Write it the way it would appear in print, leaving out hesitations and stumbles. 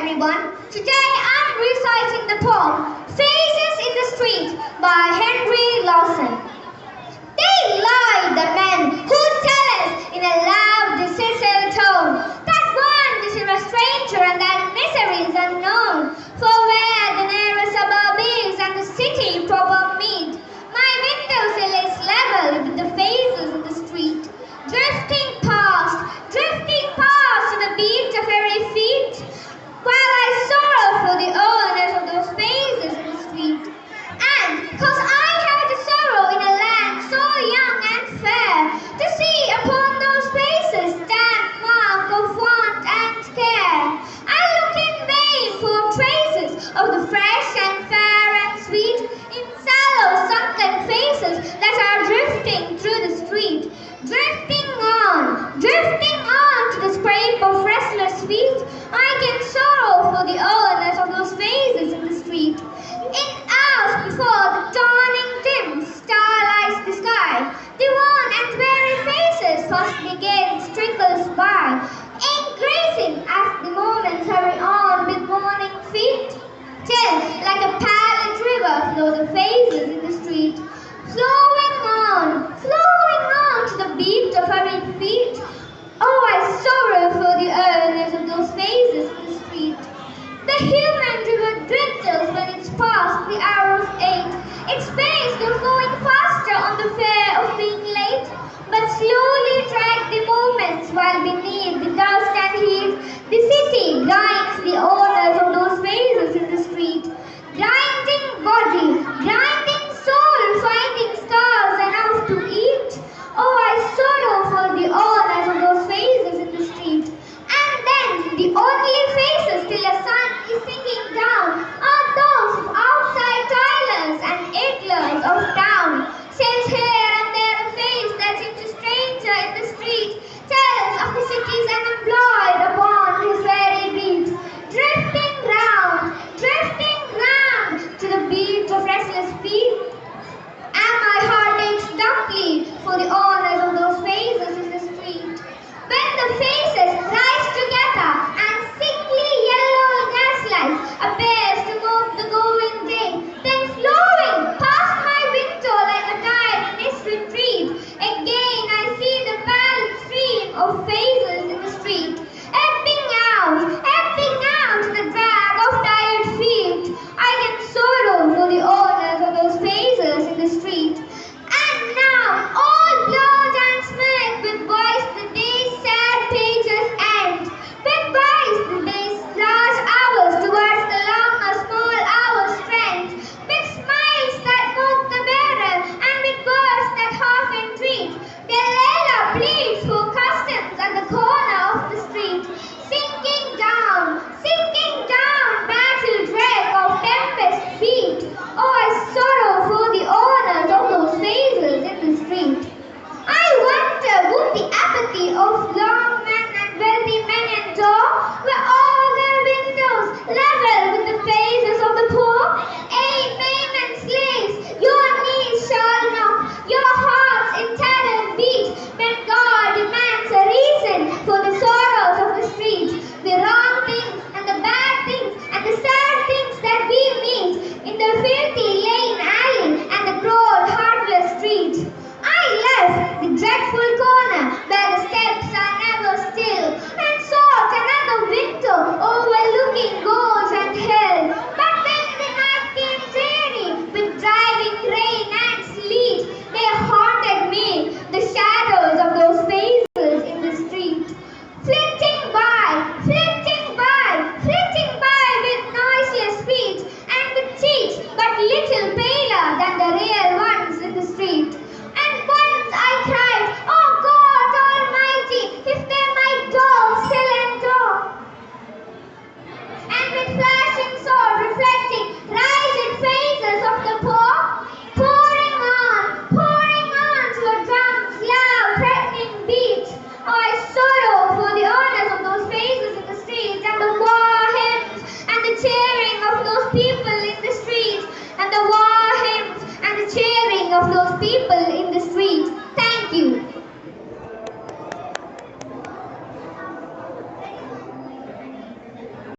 everyone. Today I'm reciting the poem Faces in the Street by Henry Lawson. They lie, the men who tell us in a loud, decisive tone that one is a stranger and that misery is unknown. For where the narrow suburb is and the city proper meet, my window sill is level with the faces in the street, drifting past to the beat of every feet, while I sorrow for the owners of those faces in the street. And cause I have the sorrow in a land so young and fair, to see upon those faces that mark of want and care, I look in vain for traces of the fresh and fair and sweet, in sallow sunken faces that are drifting through the street, drifting on to the scrape of restless feet,